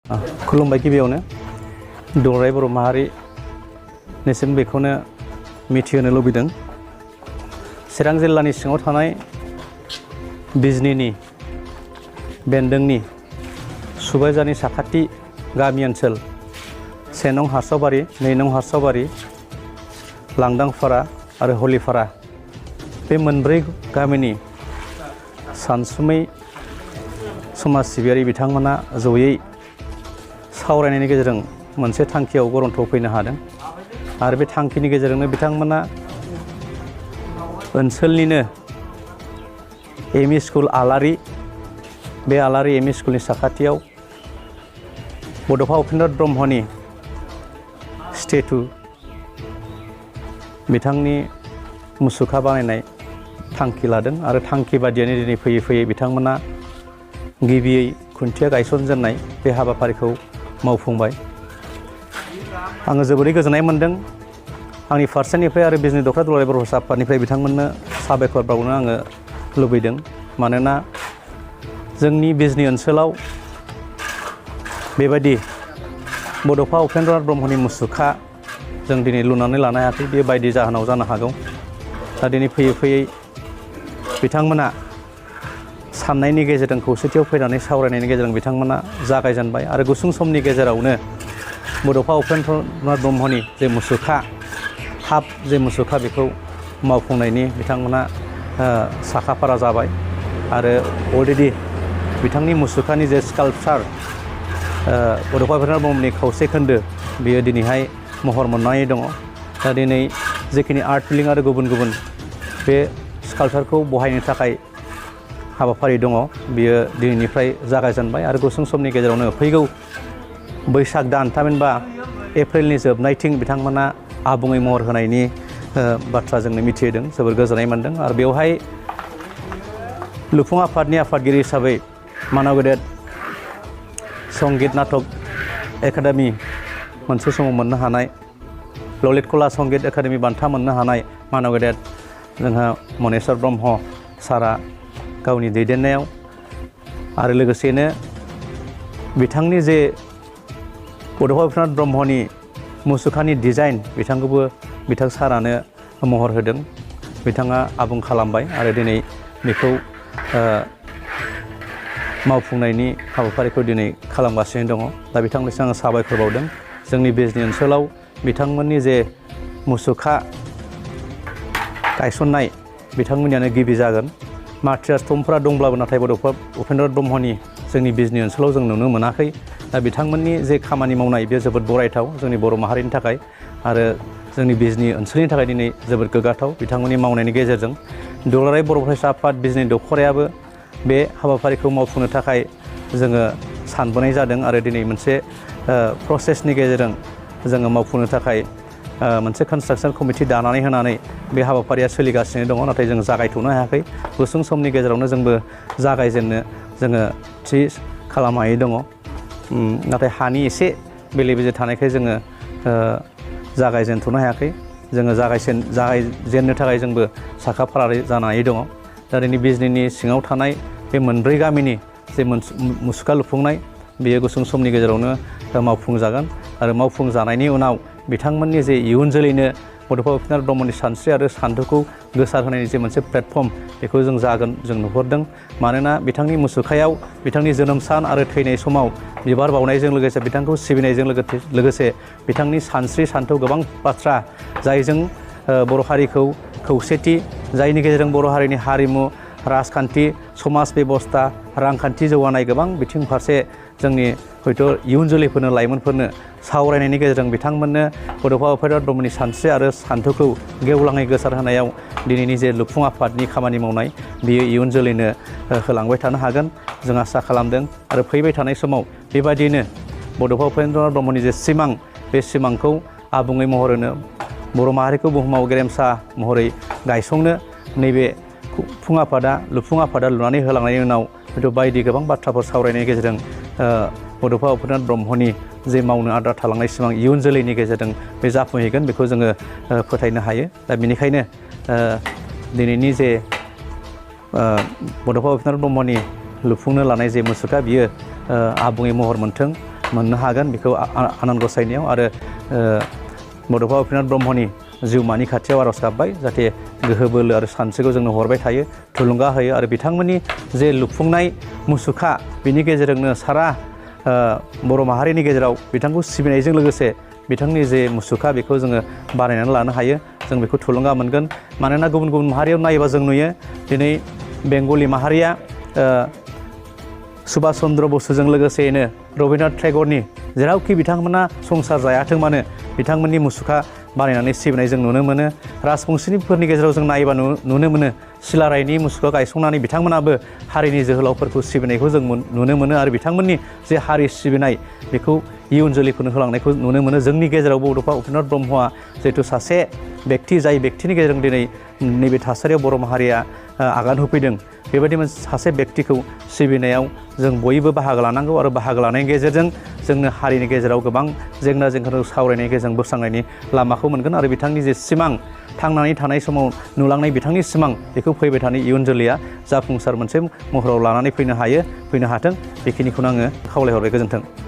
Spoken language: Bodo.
खुलुमबाय गिबियावनो दुलाराय बर' माहारिनिसिम बेखौनो मिथिहोनो लुबैदों। चिरां जिल्लानि सिङाव थानाय बिजनीनि बेन्दोंनि सुबायजारनि साखाथि गामि ओनसोल 1 नं हारसाबारि, 2 नं हारसाबारि, लांदांफारा आरो हलिफारा बे मोनब्रै गामिनि सानसुमै समाज सिबियारि बिथांमोना जयै सावरायनायनि गेजेरजों मोनसे थांखियाव गरन्थ फैनो हादों आरो बे थांखिनि गेजेरजोंनो बिथांमोना ओनसोलनिनो एमइ स्कुल आलारि, बे आलारि एमइ स्कुलनि साखाथियाव बड'फा उपेन्द्र ब्रह्मनि स्टेटु बिथांनि मुसुखा बानायनाय थांखि लादों आरो थांखि बादियैनो दिनै फैयै फैयै बिथांमोना गिबियै खुन्थिया गायसनजेननाय बे हाबाफारिखौ मावफुंबाय। आङो जोबोरै गोजोननाय मोन्दों आंनि फारसेनिफ्राय आरो बिजनी दख'रा दुलाराय बर' फरायसा आफादनिफ्राय बिथांमोननो साबायखर बावनो आङो लुबैदों। मानोना जोंनि बिजनी ओनसोलाव बेबायदि बड'फा उपेन्द्रनाथ ब्रह्मनि मुसुखा जों दिनै लुनानै लानो हायाखै। बे बायदि जाहोनाव जानो हागौ। दा दिनै फैयै फैयै बिथांमोना साननायनि गेजेरजों खौसेथियाव फैनानै सावरायनायनि गेजेरजों बिथांमोना जागायजेनबाय आरो गुसुं समनि गेजेरावनो बड'फा उपेन्द्रनाथ ब्रह्मनि जे मुसुखा जे मुसुखा बेखौ मावफुंनायनि बिथांमोना साखाफारा जाबाय आरो अलरेडि बिथांनि मुसुखानि जे स्काल्पचार बड'फा उपेन्द्रनाथ ब्रह्मनि खावसे खोन्दो बियो दिनैहाय महर मोननानै दङ। दा दिनै जेखिनि आर्ट फिलिं आरो गुबुन गुबुन बे स्काल्पचारखौ बहायनो थाखाय हाबाफारि दङ बियो दिनैनिफ्राय जागायजेनबाय आरो गुसुं समनि गेजेरावनो फैगौ बैसाग दान थामहिनबा एप्रिलनि जोबनायथिं बिथांमोना आबुङै महर होनायनि बाथ्रा जोंनो मिथिहोदों। जोबोर गोजोननाय मोन्दों आरो बेवहाय लुफुं आफादनि आफादगिरि हिसाबै मानाव गेदेर संगित नाटक एकाडेमि मोनसे समाव मोननो हानाय, ललित कला संगित एकाडेमि बान्था मोननो हानाय मानाव गेदेर जोंहा मनेस्वर ब्रह्म सारा गावनि दैदेननायाव आरो लोगोसेनो बिथांनि जे बड'फा उपेन्द्रनाथ ब्रह्मनि मुसुखानि डिजाइन बिथांखौबो बिथां सारानो महर होदों। बिथाङा आबुं खालामबाय आरो दिनै बेखौ मावफुंनायनि हाबाफारिखौ दिनै खालामगासिनो दङ। दा बिथांनिसिम आङो साबायखर बावदों। जोंनि बिजनी ओनसोलाव बिथांमोननि जे मुसुखा गायसननाय बिथांमोननियानो गिबि जागोन। मार्टियार्स टम्बफोरा दंब्लाबो नाथाय बड'फा उपेन्द्रनाथ ब्रह्मनि जोंनि बिजनी ओनसोलाव जों नुनो मोनाखै। दा बिथांमोननि जे खामानि मावनाय बेयो जोबोद बरायथाव जोंनि बर' माहारिनि थाखाय आरो जोंनि बिजनी ओनसोलनि थाखाय दिनै जोबोद गोग्गाथाव। बिथांमोननि मावनायनि गेजेरजों दुलाराय बर' फरायसा आफाद बिजनी दख'रायाबो बे हाबाफारिखौ मावफुंनो थाखाय जोङो सानबोनाय जादों आरो दिनै मोनसे प्रसेसनि गेजेरजों जोङो मावफुंनो थाखाय मोनसे कनस्ट्राक्सन कमिटि दानानै होनानै बे हाबाफारिया सोलिगासिनो दङ। नाथाय जों जागायथ'नो हायाखै। गुसुं समनि गेजेरावनो जोंबो जागायजेननो जोङो थि खालामनानै दङ। नाथाय हानि एसे बेले बेजे थानायखाय जोङो जागायजेनथ'नो हायाखै। जोङो जागायजेननो थाखाय जोंबो साखाफारा जानानै दङ। दा दिनै बिजनीनि सिङाव थानाय बे मोनब्रै गामिनि जे मुसुखा लुफुंनाय बेयो गुसुं समनि गेजेरावनो मावफुंजागोन आरो मावफुंजानायनि उनाव बिथांमोननि जे इयुन जोलैनो बड'फा उपेन्द्रनाथ ब्रह्मनि सानस्रि आरो सान्थौखौ गोसारहोनायनि जे मोनसे प्लेटफर्म बेखौ जों जागोन जों नुहुरदों। मानोना बिथांनि मुसुखायाव बिथांनि जोनोम सान आरो थैनाय समाव बिबार बावनायजों लोगोसे बिथांखौ सिबिनायजों लोगोसे बिथांनि सानस्रि सान्थौ गोबां बाथ्रा जायजों बर' हारिखौ खौसेथि, जायनि गेजेरजों बर' हारिनि हारिमु, राजखान्थि, समाज बेबस्था, रांखान्थि जौगानाय गोबां बिथिं फारसे जोंनि हयथ' इयुन जोलैफोरनो लाइमोनफोरनो सावरायनायनि गेजेरजों बिथांमोननो बड'फा उपेन्द्रनाथ ब्रह्मनि सानस्रि आरो सान्थौखौ गेवलाङै गोसारहोनायाव दिनैनि जे लुफुं आफादनि खामानि मावनाय बियो इयुन जोलैनो होलांबाय थानो हागोन जों आसा खालामदों। आरो फैबाय थानाय समाव बेबायदिनो बड'फा उपेन्द्रनाथ ब्रह्मनि जे सिमां बे सिमांखौ आबुङै महर होनो बर' माहारिखौ बुहुमाव गेरेमसा महरै गायसंनो नैबे लुफुं आफादा लुनानै होलांनायनि उनाव हयथ' बायदि गोबां बाथ्राफोर सावरायनायनि गेजेरजों बड'फा उपेन्द्रनाथ ब्रह्मनि जे मावनो आद्रा थालांनाय सिमां इयुन जोलैनि गेजेरजों बे जाफुंहैगोन बेखौ जोङो फोथायनो हायो। दा बेनिखायनो दिनैनि जे बड'फा उपेन्द्रनाथ ब्रह्मनि लुफुंनो लानाय जे मुसुखा बियो आबुङै महर मोन्थों मोननो हागोन बेखौ आनान गसाइनियाव आरो बड'फा उपेन्द्रनाथ ब्रह्मनि जिउमानि खाथियाव आर'ज गाबबाय जाहाथे गोहो बोलो आरो सानस्रिखौ जोंनो हरबाय थायो थुलुंगा होयो आरो बिथांमोननि जे लुफुंनाय मुसुखा बिनि गेजेरजोंनो सारा बर' माहारिनि गेजेराव बिथांखौ सिबिनायजों लोगोसे बिथांनि जे मुसुखा बेखौ जोङो बानायनानै लानो हायो जों बेखौ थुलुंगा मोनगोन मानोना गुबुन गुबुन माहारियाव नायोबा जों नुयो दिनै बेंगलि माहारिया सुभाष चन्द्र बसुजों लोगोसेयैनो रबीन्द्रनाथ टेगरनि जेरावखि बिथांमोना संसार जायाथों मानो बिथांमोननि मुसुखा बानायनानै सिबिनाय जों नुनो मोनो राजबंशिफोरनि गेजेराव जों नायोबा नुनो मोनो सिलारायनि मुसुखा गायसंनानै बिथांमोनाबो हारिनि जोहोलावफोरखौ सिबिनायखौ जों नुनो मोनो आरो बिथांमोननि जे हारि सिबिनाय बेखौ इयुन जोलैफोरनो होलांनायखौ नुनो मोनो जोंनि गेजेरावबो बड'फा उपेन्द्रनाथ ब्रह्मआ जिहेथु सासे व्यक्ति जाय व्यक्तिनि गेजेरजों दिनै नैबे थासारियाव बर' माहारिया आगान होफैदों बेबायदि सासे व्यक्तिखौ सिबिनायाव जों बयबो बाहागो लानांगौ आरो बाहागो लानायनि गेजेरजों जोंनो हारिनि गेजेराव गोबां जेंना जेंनाखौ सावरायनायनि गेजेरजों बोस्रांनायनि लामाखौ मोनगोन आरो बिथांनि जे सिमां थांनानै थानाय समाव नुलांनाय बिथांनि सिमां बेखौ फैबाय थानाय इयुन जोलैया जाफुंसार मोनसे महराव लानानै फैनो हाथों बेखिनिखौनो आङो खावलायहरबाय गोजोन्थों।